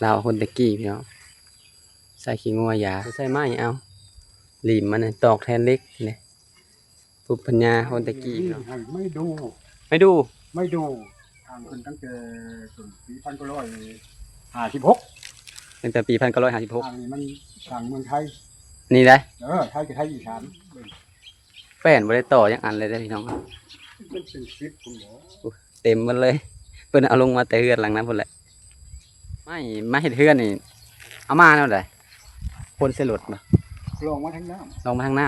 เราคนตะกี้พี่น้องใส่ขี้งัวยาใส่ไม้เอาหลีมมันตอกแทนเล็กเนี่ยปุปัญญาคนตะกี้พี่น้องไม่ดูไม่ดูทางคนตั้งแต่ปี1956ตั้งแต่ปี1956ทางนี้มันทางเมืองไทยนี่ได้ไทยกับไทยอีสานแป้นบริต่อยังอันเลยได้พี่น้องมันเป็นซิปคุณหมอเต็มหมดเลยเพิ่นเอาลงมาแต่เฮือนหลังนั้นพุ่นแหละไม่เห็ดเฮือนนี่เอามาแล้วได้คนเสลดมาลองมาทางน้ลองมาทางน้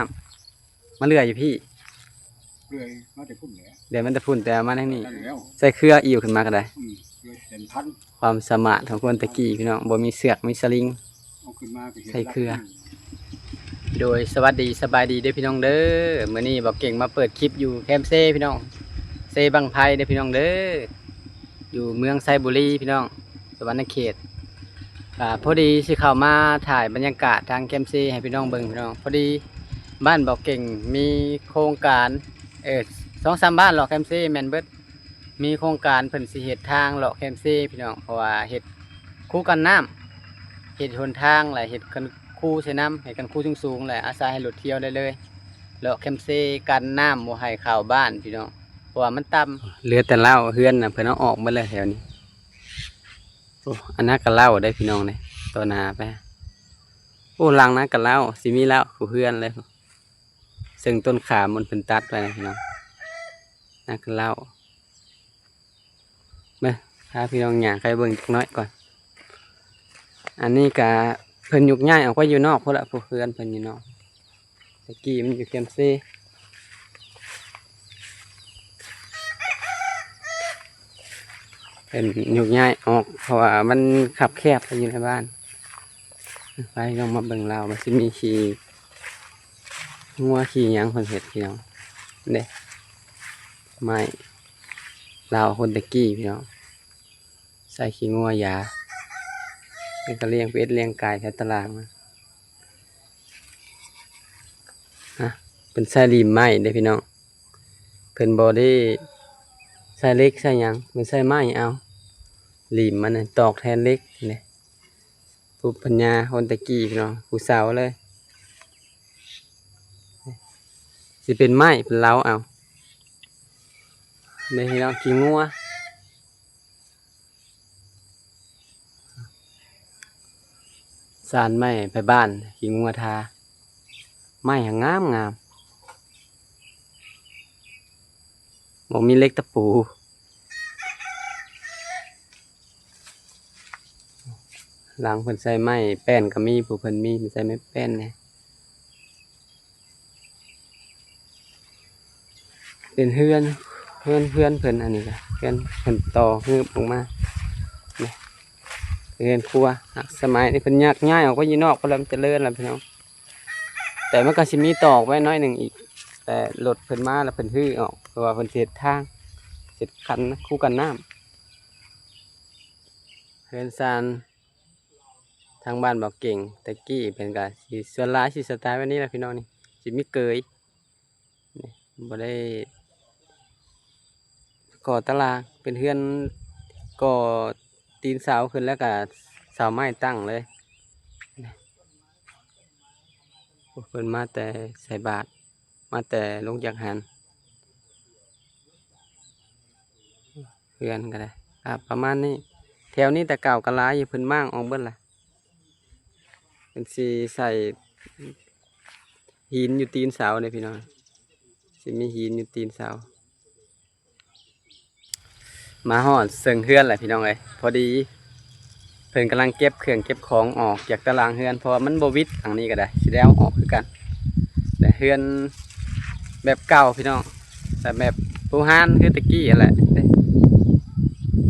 ำมาเลื่อยอยู่พี่ำเลยมาแต่พุ่นแหละ เดี๋ยวมันจะพุ่นแต่มาทางนี้ แล้ว ใส่เครืออิ่วขึ้นมาก็ได้เลยเป็นพันความสามารถของคนตะกี้พี่น้องบ่มีเสือกมีสลิงเอาขึ้นมาใส่เครือโดยสวัสดีสบายดีเด้อพี่น้องเด้อมื้อนี้บอกเก่งมาเปิดคลิปอยู่แคมป์เซ่พี่น้องเซ่บังไพเด้อพี่น้องเด้ออยู่เมืองไซบุรีพี่น้องสวรรณเขตพอดีสิเข้ามาถ่ายบรรยากาศทางแคมป์เซ่ให้พี่น้องเบิ่งพี่น้องพอดีบ้านบอกเก่งมีโครงการ2-3บ้านหรอกแคมป์เซ่แม่นเบิดมีโครงการเพิ่นสิเฮ็ดทางเลาะแคมป์เซ่พี่น้องเพราะว่าเฮ็ดคู่กันน้ำเฮ็ดหนทางหลายเฮ็ดกันคู่ใช้น้ำเฮ็ดกันคู่สูงๆแหละอาศัยให้รถเที่ยวได้เลยเลาะแคมป์เซ่กันน้ำบ่ให้เข้าบ้านพี่น้องเพราะว่ามันต่ำเหลือแต่เหล้าเฮือนน่ะเพิ่นเอาออกหมดเลยแถวนี้โอ้อันนั้นก็เหล้าได้พี่น้องเลยตัวนาไปโอ้ลังนั้นก็เหล้าสิมีเหล้าคู่เฮือนเลยซึ่งต้นขามันเป็นตัดไปนะพี่น้องนั่นก็เหล้ามาพาพี่น้องหย่างใครเบิ่งจักน้อยก่อนอันนี้ก็เพิ่นยุกง่ายออกไปอยู่นอกพุ่นละผู้เฮือนเพิ่นอยู่นอกตะกี้มันอยู่แคมป์เซ่เป็นยุกง่ายออกเพราะว่ามันขับแคบไปอยู่ในบ้านไปลองมาเบิ่งเรามันสิมีขี่งัวขี่หยังเพิ่นเฮ็ดพี่น้องเด้ไม่เราคนตะกี้พี่น้องใส่ขี้งัวยาเป็นกระเลี้ยงเป็ดเลี้ยงไก่แถวตลาดมาเป็นใส่รีมไม้ได้พี่น้องเพิ่นบ่ได้ใส่เล็กใส่หยังเป็นใส่ไม้เอารีมมันตอกแทนเล็กนี่ปุปัญญาคนตะกี้พี่น้องผู้สาวเลยสิเป็นไม้เป็นเล้าเอาในพี่น้องขี้งัวสานไม้ไปบ้านขี้งัวทาไม้งามบ่มีเล็กตะปูหลังเพิ่นใส่ไม้แป้นก็มีผู้เพิ่นมีใส่ไม้แป้นเนี่ยเป็นเพื่อนเพิ่นอันนี้ก็เพิ่นต่อฮืบลงมาเนี่ยเรือนครัวสมัยนี้เพิ่นยากง่ายออกไปยีนอกก็เริ่มเจริญแล้วพี่น้องแต่มันก็สิมีตอกไว้น้อยหนึ่งอีกแต่รถเพิ่นมาแล้วเพิ่นฮื้อออกเพราะว่าเพิ่นเสร็จทางเสร็จคันคู่กันน้ำเรือนซานทางบ้านบอกเก่งตะกี้เป็นกะสิส่วนหลายสิสไตล์วันนี้แหละพี่น้องนี่สิมีเกยนี่บ่ได้ก่อตารางเป็นเฮือนก่อตีนเสาขึ้นแล้วก็เสาไม้ตั้งเลยเพิ่นมาแต่ใส่บาตรมาแต่ลงจากหันเฮือนก็ได้ครับประมาณนี้แถวนี้แต่เก่ากะลายอยู่เพิ่นมั่งออกเบิ้ลล่ะเป็นสีใส่หินอยู่ตีนเสาเลยพี่น้องสิมีหินอยู่ตีนเสามาหอดเซิงเฮือนแหละพี่น้องเลยพอดีเพิ่นกำลังเก็บเครื่องเก็บของออกจากตารางเฮือนเพราะมันโบวิดทางนี้ก็ได้สิได้เอาออกคือกันแต่เฮือนแบบเก่าพี่น้องแต่แบบปูฮานคือตะกี้แหละ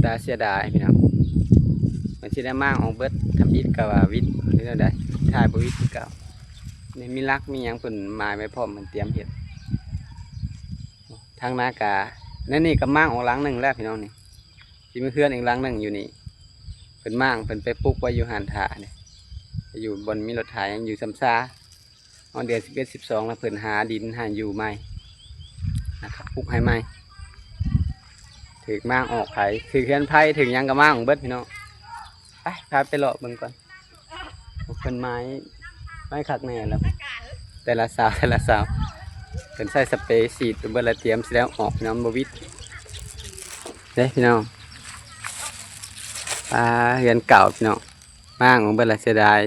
ตาเสียดายพี่น้องมันสิได้มากออกเบิดทำอิฐกับว่าวิดหรืออะไรถ่ายโบวิดคือเก่านี่มีลักมียังเพิ่นมาไว้พร้อมมันเตรียมเห็ดทางนากานั่นนี่ก็มั่งออกหลังหนึ่งแล้วพี่น้องนี่ที่มีเพื่อนอีกหลังหนึ่งอยู่นี่เป็นมั่งเป็นไปปลูกไว้อยู่หันถาเนี่ยอยู่บนมีรถถ่ายยังอยู่ซ้ำซาตอนเดือน11 12แล้วเพิ่นหาดินหาอยู่ใหม่นะครับปลูกให้ใหม่ถึงมั่งออกไผ่ถึงเพื่อนไผ่ถึงยังก็มั่งเบิดพี่น้อง ไปพาไปเลาะเบิ่งก่อนเป็นไม้คักแน่แล้วแต่ละสาวเป็นใส่สเปรย์ฉีดเบิ่งแล้วเตรียมสิแล้วออกน้ำบ่วิดเด้พี่น้องปลาเรือนเก่าพี่น้องมากของเบิ่งแล้วเสียดาย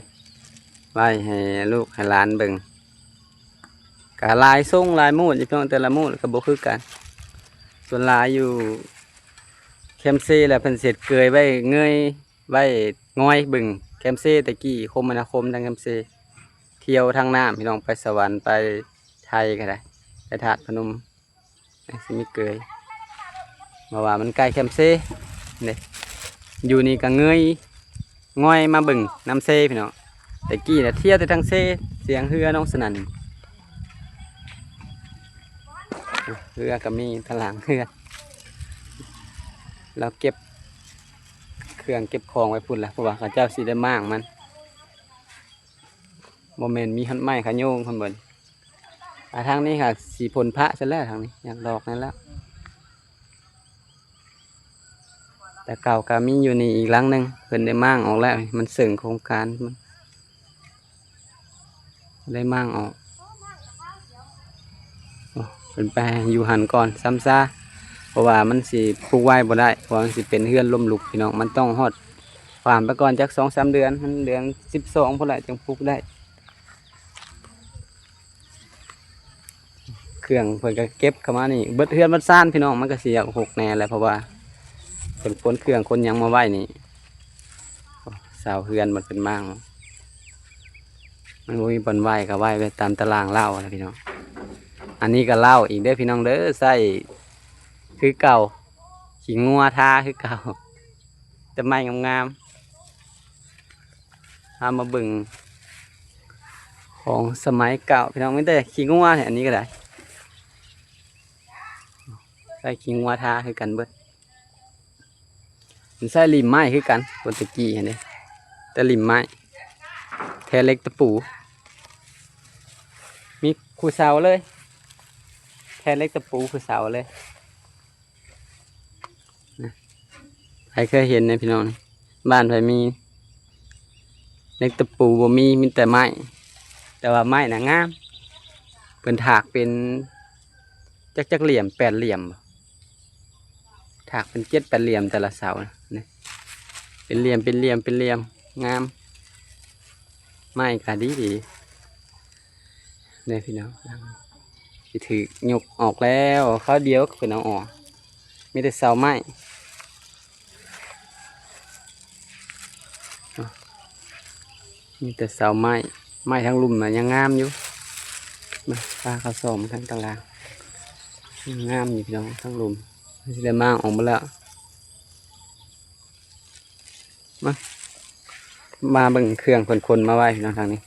ไว้ให้ลูกให้หลานเบิ่งกะลายทรงลายมูดพี่น้องแต่ละมูดก็บ่คือกันส่วนลายอยู่แคมซีแหละเพิ่นเสร็จเกยไว้เงยไว้ง่อยบึงแคมซีตะกี้คมนาคมทางแคมซีเที่ยวทางน้ำพี่น้องไปสวรรค์ไปไทยก็ได้ไปถาดพนมสิมีเกยมาว่ามันใกล้แคมซีนี่อยู่นี่ก็เงยง่อยมาบึงน้ำเซพี่น้องตะกี้เนี่ยเที่ยวแต่ทางเซเสียงเฮือน้องสนั่นเฮือก็มีทางหลังเฮือเราเก็บเครื่องเก็บของไว้พุ่นแหละเพราะว่าข้าเจ้าสิได้มากมันโมเมนต์มีหันไม้ขะโยงคนบนทางนี้ค่ะสีผลพระเสร็จแล้วทางนี้อยากดอกนั่นแล้วแต่เก่ากามีอยู่นี่อีกหลังหนึ่งเพิ่นได้มากออกแล้วมันเสริมโครงการมันได้มากออกเป็นไปอยู่หันก่อนซ้ำซาเพราะว่ามันสิปลูกไว้บ่ได้เพราะมันสิเป็นเฮือนล้มลุกพี่น้องมันต้องฮอดความไปก่อนจาก2-3 เดือนมันเดือน12พอแหละจึงปลูกได้เครื่องเพิ่นก็เก็บเข้ามานี่เบิดเฮือนเบิดซ่านพี่น้องมันก็สิอยากหกแน่แหละเพราะว่าเพิ่นขนเครื่องขนหยังมาไว้นี่สาวเฮือนมันเป็นมั่งมันบ่มีบ่อนไหว้ก็ไหว้ไว้ตามตารางเล่านะพี่น้องอันนี้ก็เล่าอีกเด้อพี่น้องเด้อใส่คือเก่าขี้งัวทาคือเก่าแต่ไม้งามๆทำมาบึงของสมัยเก่าพี่น้องไม่ได้ขี้งัวเนี่ยอันนี้ก็ได้ใส่ขี้งัวทาคือกันเบิดมันใส่ริมไม้คือกันคนตะกี้เห็นไหมแต่ริมไม้แทเล็กตะปูมีคูเสาเลยแทเล็กตะปูคูเสาเลยใครเคยเห็นในพี่น้องบ้านใครมีเล็กตะปูบ่มีแต่ไม้แต่ว่าไม้น่ะงามเป็นถากเป็นจักเหลี่ยม8 เหลี่ยมถากเป็น7-8 เหลี่ยมแต่ละเสาเนี่ยเป็นเหลี่ยมงามไม้ก็ดีเนี่ยพี่น้องถือยกออกแล้วเขาเดียวก็เป็นเอาออกมีแต่เสาไม้มีแต่เสาไม้ทั้งลุ่มนะยังงามอยู่มาปลาเขาส่อมทั้งตารางยังงามอยู่พี่น้องทั้งลุ่มจะได้มากออกมาแล้วมาเบิ่งเครื่องคนมาไว้พี่น้องทางนี้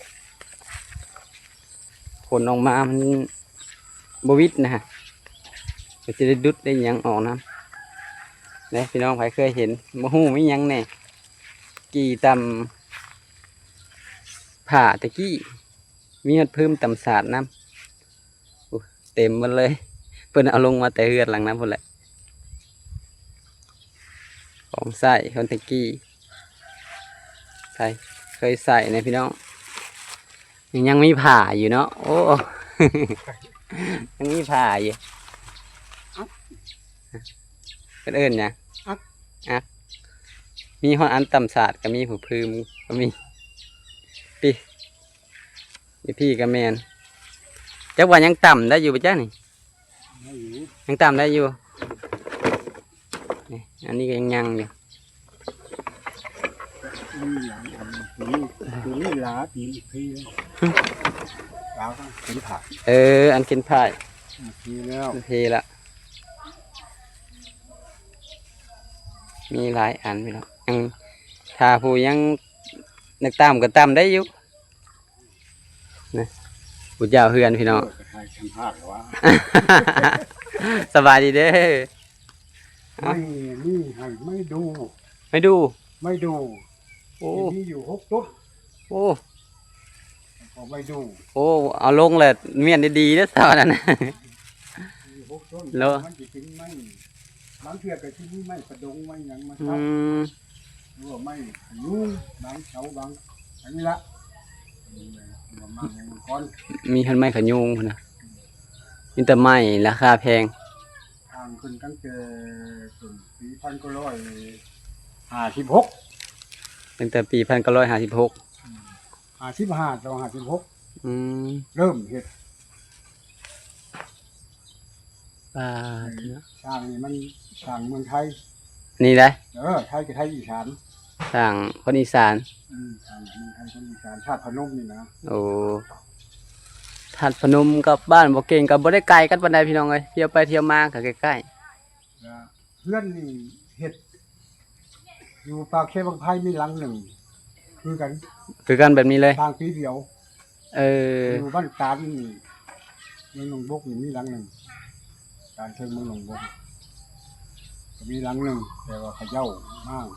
คนออกมามันบวิดนะฮะจะได้ดุดได้ยังออกนะเนี่ยพี่น้องใครเคยเห็นมะฮู้ไม่ยังแน่กี่ตำผ่าตะกี้มีหัดเพิ่มตำศาสตร์น้ำเต็มหมดเลยเพิ่นเอาลงมาแต่เฮือนหลังน้ำพุ่นแหละของใส่คนตะกี้ใส่เคยใส่นะพี่น้องยังมีผ่าอยู่เนาะโอ้ ยังมีผ่าอยู่เป็นเอิญเนี่ยอักมีห้องอันตำศาสตร์ก็มีผู้พื้มก็มีพี่กับแมนจักว่ายังต่ำได้อยู่ปะจ๊ะนี่ยังต่ำได้อยู่นี่อันนี้ก็ยังอยู่นี่หลาปีอีกทีหลาก็เป็นผักอันกินพายทีแล้วทีละมีหลายอันไปแล้วยังถ้าผู้ยังนักต่ำก็ต่ำได้อยู่นะผู้เจ้าเฮือนพี่น้องสบายดีเด้อไม่ดู โอ้ที่อยู่6 ตุ๊บโอ้ไม่ดูโอ้เอาลงเลยเมียนดีๆนะสาวนั่นนะแล้วมันจะกินไม่บางเทียก็กินไม่กระดงไม่ยังมาซับ ว่าไม่ยุ่งบางเสาบางอันนี้ละมันมาเงินก้อน มีหันไม้ขะยูงพุ่นน่ะมีแต่ไม้ราคาแพง ทางขึ้นตั้งแต่ถึง4,956 ตั้งแต่ปี1956 55ต่อ56อืม เริ่มเฮ็ด ป้าเถอะ สร้างนี่มันสร้างเมืองไทย นี่ได้ ไทยกับไทยอีสาน ทางคนอีสาน สร้างเมืองไทยคนอีสานชาติพนมนี่นะ โอ้ทัดพนมกับบ้านบ่เก่งกับบ่ได้ไกลกันปานใดพี่น้องเอ้ยเที่ยวไปเที่ยวมาก็ใกล้ แล้วเพื่อนนี่เฮ็ดอยู่ปากเขตบางไผ่มีหลังหนึ่งคือกัน ๆคือกันแบบนี้เลย ทางปีเดียว เออ อยู่บ้านตาลนี่เมืองหนองบกนี่มีหลังหนึ่งตาลเชิงเมืองหนองบกก็มีหลังหนึ่งแต่ว่าเขาเจ้ามาก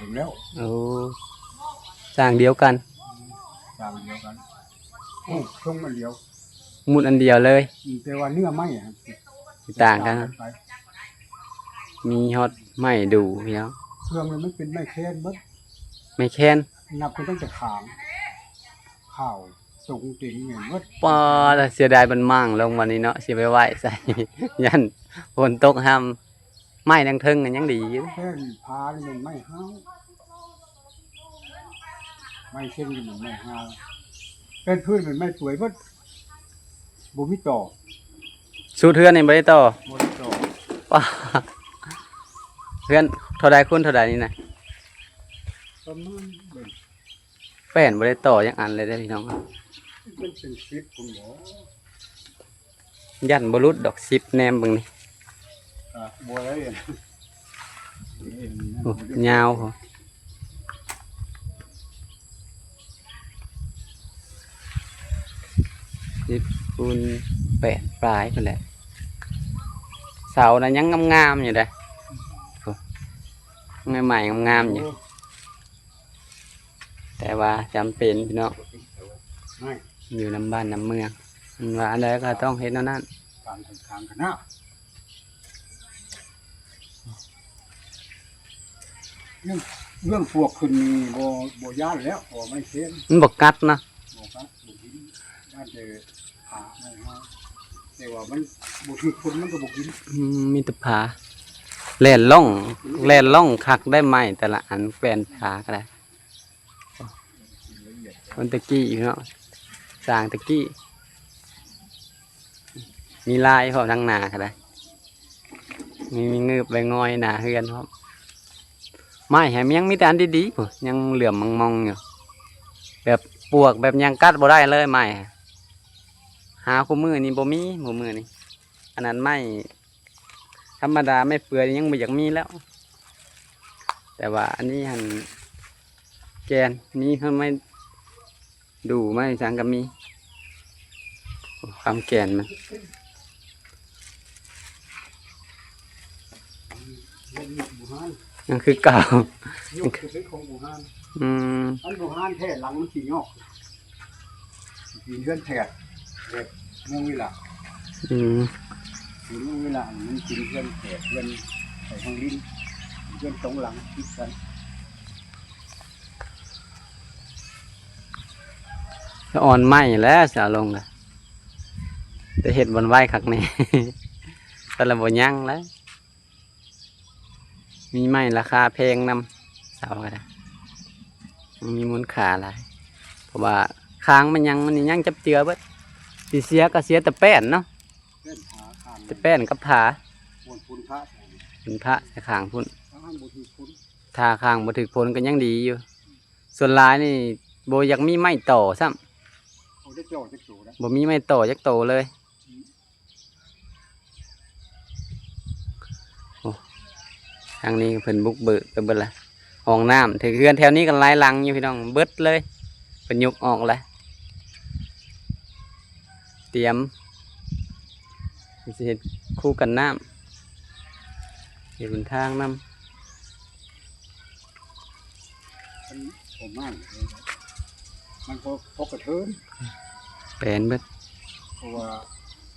ถึงแล้ว โอ้สร้างเดียวกัน สร้างเดียวกันโอ้ช่วงอันเดียว หมุดอันเดียวเลย แต่ว่าเนื้อไม้อะ ต่างกันนะ ไป มีฮอตไม้ดูพี่น้อง เครื่องมันเป็นไม้แค้นเบิด ไม่แค้น นับเป็นตั้งแต่ขางข้าวสูงติ่งเงินเบิด ปอแต่เสียดายมันมั่งลงวันนี้เนาะสิไปไหว้ใส่ ยันฝนตกห้ำไม้ดังเทิงกันยังดีอยู่ แค่พานี่มันไม้ห้าวไม้เส้นนี่มันไม้ห้าวเป็นพื้นมันไม้สวยเบิดบ่มีต่อ สู้เทือนนี่บ่ได้ต่อ บ่มีต่อ ป้าเพื่อนเท่าใดคุณเท่าใดนี่นะ ประมาณเบิ่ง แป้นบ่ได้ต่อยังอันเลยได้อพี่น้อง มันเป็นฟิตคุณหมอ ยันบ่รุดดอก10แนมเบิ่งนี่ บัวอะไรอ่ะ โอ้ยาวพอ10 คูณ 8 ปลายพุ่นแหละเสาน่ะยังงามๆอยู่เด้อใหม่ๆงามๆอยู่แต่ว่าจำเป็นพี่น้อง ไม่ อยู่น้ำบ้านน้ำเมืองมันว่าอะไรก็ต้องเฮ็ดแนวนั้น การทำทางกันนะเรื่องพวกคุณมีบ่ย่านแล้วบ่ไม่เช่น มันบ่กัดนะ บ่ครับบ่กินย่านเจอหาไม่ฮะแต่ว่ามันบ่คือคนมันก็บ่กิน มีแต่ผาแล่นล่องแล่นล่องคักได้ไหมแต่ละอันแปลนผาก็ได้ ละเอียด คนตะกี้พี่น้องสร้างตะกี้มีลายพร้อมทั้งหนาก็ได้มีเงือบใบงอยหนาเฮือนพร้อมไม้แหมยังมีแต่อันดีๆพุ่นยังเหลื่อมมองๆอยู่แบบปวกแบบยังกัดบ่ได้เลยไม้หาคู่มือนี่บ่มีคู่มือนี่อันนั้นไม้ธรรมดาไม่เปื่อยยังบ่อยากมีแล้ว แต่ว่าอันนี้หันแกนนี้เขาไม่ดูไม่สังก็มีโอ้ความแกนมัน เรื่องนี้หมู่บ้าน นั่นคือเก่า ยุคคือของหมู่บ้าน อืม อันหมู่บ้านแท้หลังมันสิงอกสิเฮือนแท้เด็กเมืองวิลา อืม สิเมืองวิลามันสิเฮือนแท้เฮือนใส่ทางลิ้นเฮือนตรงหลังติดกัน ก็อ่อนไหมแล้วสาลงละแต่เห็ดบนไหวคักนี่ แต่ละบ่ยังแล้วมีไม้ราคาแพงนำเสาก็ได้มีมูลค่าหลายเพราะว่าค้างมันยังจับเจือเบิดสิเสียก็เสียแต่แป้นเนาะ เส้นหาข้าง แต่แป้นกับผา บนพุนพระ เป็นพระแต่ข้างพุ่น ข้างบนพุน ถ้าข้างบ่ถึกผลก็ยังดีอยู่ ส่วนหลายนี่บ่อยากมีไม้ต่อซ้ำ เขาได้เจ่อจะโตนะ บ่มีไม้ต่อจักโตเลยโอ้ทางนี้เพิ่นบุกเบิกไปเบิดละห้องน้ำถือเรือนแถวนี้กันหลายหลังอยู่พี่น้องเบิดเลยเพิ่นยกออกแล้วเตรียมสิเฮ็ดคู่กันน้ำเฮ็ดบนทางน้ มันผมมากมันก็พกกระเทิน ำแปลนเบิด เพราะว่า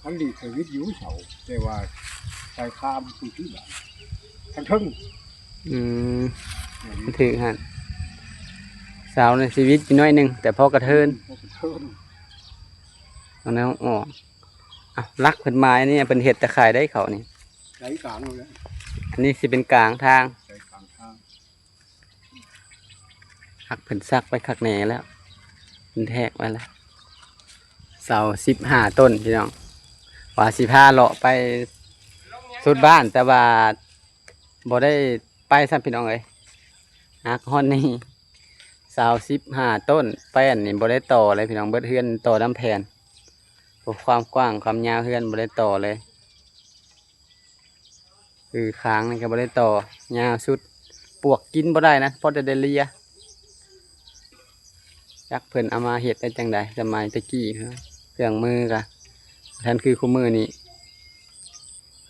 ทันดีเคยวิทยุเสาแต่ว่าใส่ข้ามคุณที่บ้านทันทึ่ง อืม มันถือหันสาวในชีวิตอีกน้อยหนึงแต่พอกระเทิน พวกเทิน ตอนนั้นอ๋ออ่ะรักเพิ่นไม้นี่เป็นเห็ดตะไคร่ได้เขานี่ ใจกลางเลย อันนี้สิเป็นกลางทาง ใจกลางทาง หักเพิ่นซักไปคักแหน่แล้วเพิ่นแทกไว้แล้วเสา15 ต้นพี่น้องว่าสิพาเลาะไปสุดบ้านแต่ว่าบ่ได้ไปซ้ำพี่น้องเอ้ยหักฮอนนี่เสา15 ต้นแป้นนี่บ่ได้ต่อเลยพี่น้องเบิดเฮือนต่อน้ำแผ่นความกว้างความยาวเฮือนบ่ได้ต่อเลยคือค้างนี่ก็บ่ได้ต่อยาวสุดปวกกินบ่ได้นะเพราะจะได้เลียจักเพิ่นเอามาเฮ็ดได้จังใดสมัยตะกี้เครื่องมือกะแทนคือคู่มือนี่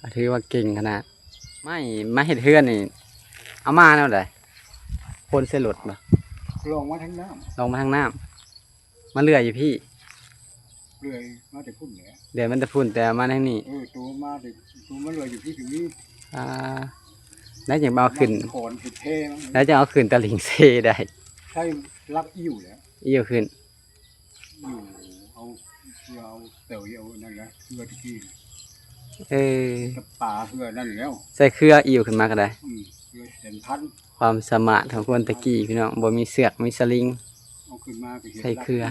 ก็ถือว่าเก่งขนาดไม่มาเฮ็ดเฮือนนี่เอามาแนวใดคนใส่รถบ่ ลองมาทั้งน้ ลงมาทางน้ำมาเลื่อยอยู่พี่ ำเรื่อยมาแต่พุ่นแหละ เดี๋ยวมันจะพุ่นแต่มาทางนี้ ตัวมาแต่ตัวมันเลยอยู่ที่ถึงนี้ อ่าแล้วยังเอาขึ้น ขอนผิดเท่มั้ง แล้วจะเอาขึ้นตะลิงเซได้ ใช่รักอิ่วแหละ เอี่ยวขึ้น อิ่วเอาเต่าเอานั่นแหละเพื่อที่ เออ กับป่าเพื่อนั่นแล้ว ใส่เครืออิ่วขึ้นมาก็ได้ เพื่อเห็นพัน ความสามารถของคนตะกี้พี่น้องบ่มีเสือกมีสลิง เอาขึ้นมาก็เห็น ใส่เครือ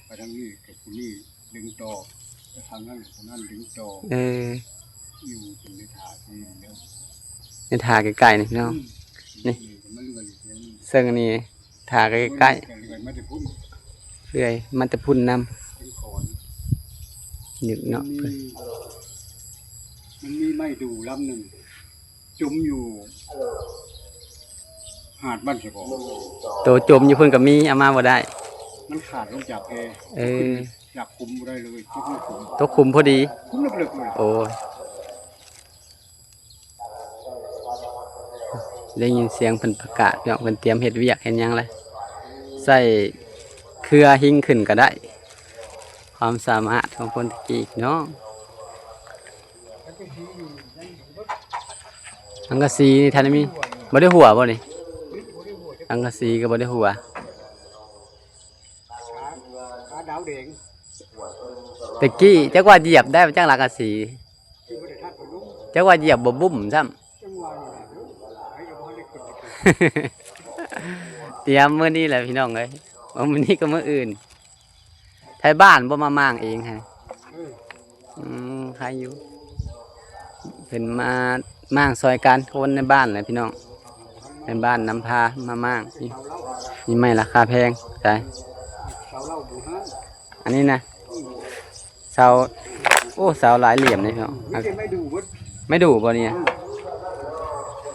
ไปทางนี้กับคนนี้ดึงต่อไปทางนั้นคนนั้นดึงต่อ เออ อิ่วเป็นในถาดนี่แล้ว ในทาใกล้ๆนี่พี่น้อง นี่ มันเลื่อยอยู่แล้วนี่ ซึ่งอันนี้ทาใกล้ เลื่อยไม่ได้พุ่น ๆเรื่อยมันจะพุ่นนำ เป็นขอน หนึกเนาะ มันมีไม้ดูลำหนึ่งจุ่มอยู่หาดบ้านเสกอ โตจมอยู่เพิ่นก็มีเอามาบ่ได้ มันขาดลงจากแพ เออ อยากคุมบ่ได้เลยทุกคุม ตกคุมพอดี คุมเลึกๆเลย โอ้ยได้ยินเสียงเพิ่นประกาศพี่น้องเพิ่นเตรียมเฮ็ดเวียกเฮ็ดหยังเลยใส่เครือหิ้งขึ้นก็ได้ ความสามารถของคนตะกี้พี่น้องอังกะสีนี่ท่านมีบ่ได้หัวบ่นี่อังกะสีก็บ่ได้หัว ขาดาวแดง ตะกี้จักว่าเหยียบได้บ่จังลักกะสี ที่บ่ได้ทัดไปลุง จักว่าเหยียบบ่บุ้มซ้ำ จังหวะนี่แหละให้กับบ่ได้ขึ้นไป เตรียมมื้อนี้แหละพี่น้องเอ้ยว่ามื้อนี้ก็มื้ออื่นไทยบ้านบ่มาม่างเองฮะ เออ ใครอยู่เพิ่นมาม่างซอยกันคนในบ้านแหละพี่น้องเป็นบ้านนำพามาม่างนี่ เสาเล่า นี่ไม่ราคาแพงใช่ เสาเล่าบูฮาน อันนี้นะเสาโอ้เสาหลายเหลี่ยมเลยพี่น้อง ไม่ใช่ไม่ดูเบิด ไม่ดูบ่เนี่ย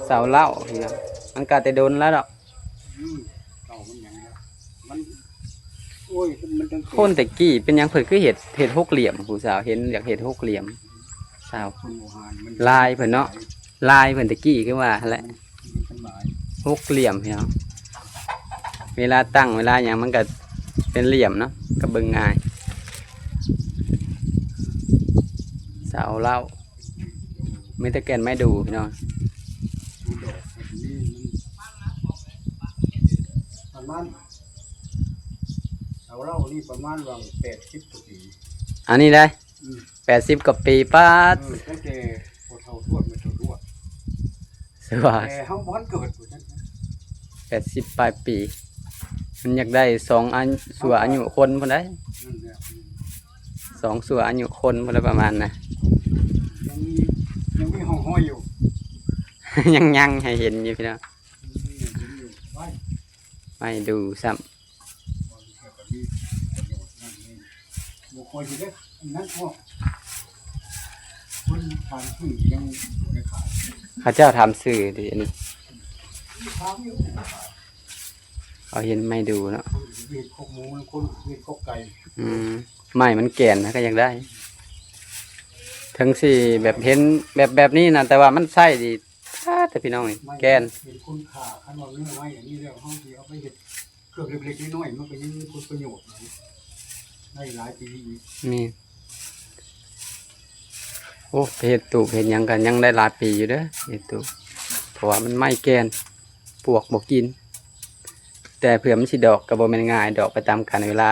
เสาเหล้าพี่น้องมันก็แต่โดนแล้วดอก เก่ามันหยังแล้วมันโอ้ยมันจัง คนแต่กี้เป็นหยังเพิ่นคือเห็ดหกเหลี่ยมผู้สาวเห็นอยากเห็ดหกเหลี่ยมสาว คนบูฮานมัน ลายเพิ่นเนาะ ลายเพิ่นแต่กี้คือว่าหั่นแหละ มันหลาย หกเหลี่ยมพี่น้องเวลาตั้งเวลาอย่างมันก็เป็นเหลี่ยมเนาะก็เบิ่งง่ายเสาเหล้าไม่ตะแกนไม่ดูพี่น้อง ดูดอกแบบนี้มันประมาณเสาเล่านี่ประมาณวาง80กว่าปี อันนี้ได้ อืม 80กว่าปีป้าด ตั้งแต่พอเท่าทวดมาเท่าทวด สวัส แต่เฮาบ่ทันเกิดพุ่นนั่นนะ 80ปลายปี มันอยากได้2อันสัวอายุคนพุ่นได้ นั่นแหละ 2สัวอายุคนพุ่นได้ประมาณน่ะ ยังมียังมีห้องห้อยอยู่ ยังให้เห็นอยู่พี่น้อง ยังอยู่ไว้ ไม่ดูซ้ำ บ่มีแค่แบบนี้ประโยชน์นั่นเองบ่ค่อยสิได้อันนั้นพอคนทานที่ยังบ่ได้ขาย เขาเจ้าทำสื่อดิอันนี้ ถามอยู่ เขาเห็นไม่ดูเนาะ คนเวียดคกหมูคนเวียดคกไก่ ไม่มันแก่นนะก็ยังได้ ถึงสี่แบบเห็นแบบนี้นะแต่ว่ามันใช่ดีแต่พี่น้องนี่ ไม่ แก่น เป็นคุณค่าคันว่าเนื้อไว้อย่างนี้แล้วเฮาสิเอาไปเฮ็ดเครื่องเล็กๆน้อยๆมันก็ยังมีคุณประโยชน์นะได้หลายปีอีก นี่โอ้เพจตูเพจยังกันยังได้หลายปีอยู่เด้อเพจตู เพราะว่ามันไม่แกนปวกบ่กินแต่เผื่อมันสิดอกก็บ่แม่นง่ายดอกไปตามกาลเวลา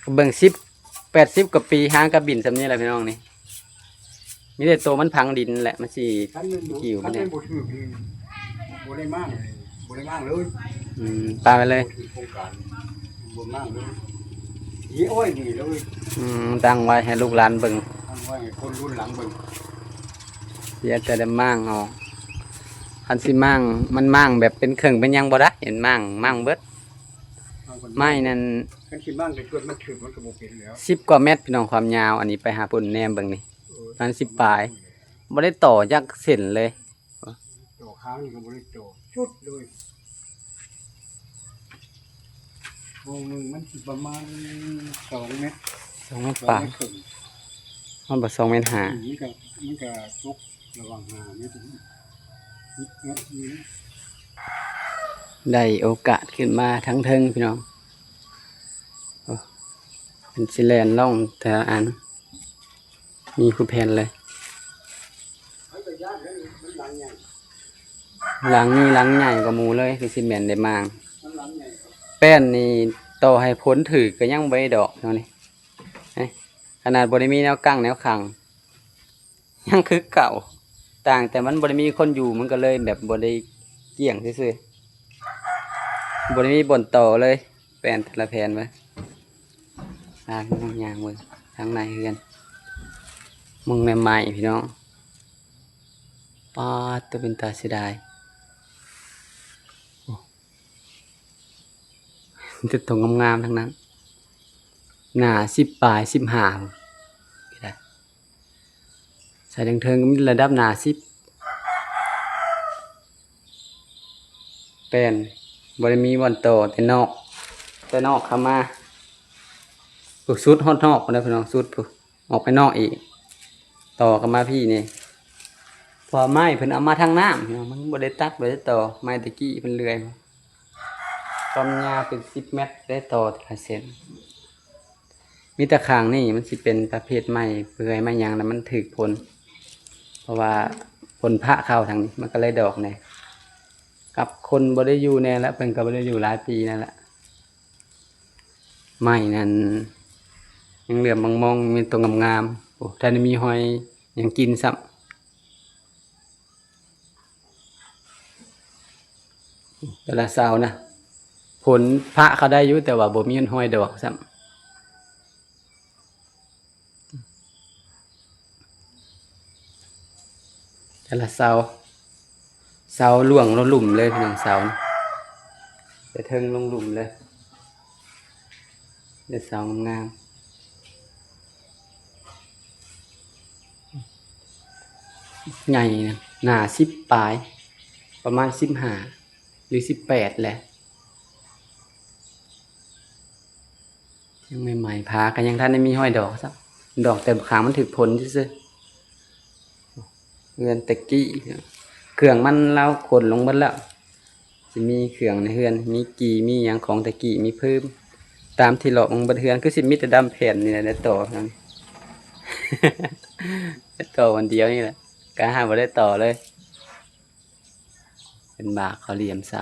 ก็เบิ่ง10 80กว่าปีหางกระบินซำนี้แหละพี่น้องนี่มีแต่โตมันพังดินแหละมันสิ คันมันบ่ กิ่วมั คั น น เนี่ มั ย นบ่ถือนี่บ่ได้มากเลยบ่ได้มากเลย ปลาไปเลย บ่ถือโครงการบ่มากเลยยี่อ้อยนี่เลย ตั้งไว้ให้ลูกหลานเบิ่ง ทำไว้ให้คนรุ่นหลังเบิ่ง เดี๋ยวจะได้มั่งเอาคันสิมั่งมันมั่งแบบเป็นเครื่องเป็นหยังบ่ได้เห็นมั่งเบิด เอาคน ไม้นั่น คันสิมั่งก็ชวนมันถือมันก็บ่เป็นแล้ว 10กว่าเมตรพี่น้องความยาวอันนี้ไปหาปุ่นแนมเบิ่งนี่ เออ มัน10ปลาย บ่ได้ต่อจักเส้นเลย โตค้างนี่ก็บ่ได้โตชุดเลยวงหนึงมันสิประมาณ2เมตร 2เมตร 2 ปลาย เมตรครึ่ง มันบ่2เมตรห้า มันก็ตกระหว่างหาเมตรนี่ ได้โอกาสขึ้นมาทั้งเทิงพี่น้องโอ้เป็นสิแลนล่องแต่ละอันมีคู่แผ่นเลย มันก็ยากแล้วมันหลังใหญ่ หลังนี้หลังใหญ่กว่าหมู่เลยคือสิแม่นได้มาง มันหลังใหญ่ แป้นนี่ต่อให้พ้นถือก็ยังบ่ได้ดอกเนาะนี่เอ้ยขนาดบ่ได้มีแนวกั้งแนวขังยังคือเก่า ต่างแต่มันบ่ได้มีคนอยู่มันก็เลยแบบบ่ได้เกี่ยงซื่อๆบ่ได้มีบ่อนต่อเลยแป้นแต่ละแผ่นไว้ทางย่างเบิ่งทางในเฮือนมึงใหม่ๆพี่น้องปาดตัวเป็นตาเสียดายโอ้มันจะตรงงามๆทั้งนั้นหน้า10ปลาย15ก็ได้ใส่เทิงๆก็มีระดับหน้า10แป้นบ่ได้มีบ่อนต่อแต่นอกเข้ามาปุ๊สุดฮอดนอกพุ่นเด้อพี่น้องสุดปุ๊ออกไปนอกอีกต่อเข้ามาพี่นี่พอไม้เพิ่นเอามาทางน้ำพี่น้องมันบ่ได้ตัดบ่ได้ต่อไม้ตะกี้เพิ่นเลื่อยมาความยาวเป็น10 เมตรได้ต่อแต่ละเส้นมีแต่ข้างนี่มันสิเป็นประเภทไม้เปื่อยไม้หยังแล้วมันถึกผลเพราะว่าผลพระเข้าทางนี้มันก็เลยดอกแน่กับคนบ่ได้อยู่แน่แล้วเพิ่นก็บ่ได้อยู่หลายปีนั่นแหละไม้นั่นยังเหลือมมองๆมีตัวงามๆโอ้ถ้าได้มีหอยหยังกินซ้ำแต่ละเสานะผลพระเขาได้อยู่แต่ว่าบ่มีหอยดอกซ้ำแต่ละเสาล่วงลงหลุมเลยพี่น้องเสานะแต่เทิงลงหลุมเลยเด็ดเสางามๆใหญ่นะหนา10 ปลายประมาณ15หรือ18แหละยังใหม่ๆพากันยังท่านได้มีห้อยดอกสักดอกแต่ขางมันถึกผลซื่อๆเรือนตะกี้เครื่องมันเล่าขนลงเบิดแล้วจะมีเครื่องในเฮือนมีกีมีหยังของตะกี้มีเพิ่มตามที่หลอกลงบนเฮือนคือสิมีแต่ดำแผ่นนี่แหละได้ต่อนั่น ได้ต่อวันเดียวนี่แหละการหาบ่ได้ต่อเลย เป็นบากเขาเหลี่ยมเสา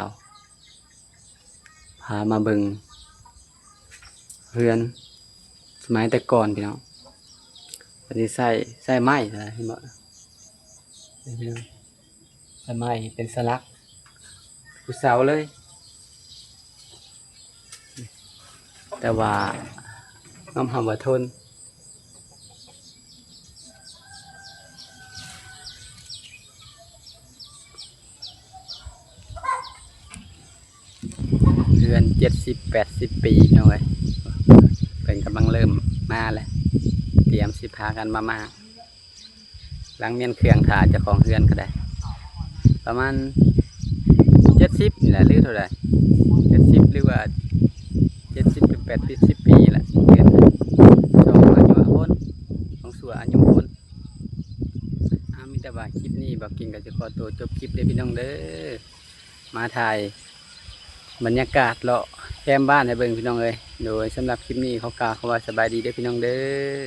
พามาเบิงเฮือนสมัยแต่ก่อนพี่น้องตอนนี้ใส่ไม้อะไรเห็นบ่พี่น้องใส่ไม้เป็นสลักผู้เสาเลย แต่ว่าน้ำหอมว่าทนเดือน70-80 ปีเอาไว้เป็นกำลังเริ่มมาแล้วเตรียมสิพากันมาหลังเมียนเครื่องถ่าเจ้าของเฮือนก็ได้ประมาณ70นี่แหละหรือเท่าไหร่70หรือว่า70 หรือ 80 ปีแหละเดือนสองอายุคนของสัวอายุคนมีแต่ว่าคลิปนี้บอกกินก็จะขอตัวจบคลิปเลยพี่น้องเด้อมาถ่ายบรรยากาศเลาะแคมบ้านให้เบิ่งพี่น้องเลยโดยสำหรับคลิปนี้เขากล่าวคำว่าสบายดีเด้อพี่น้องเด้อ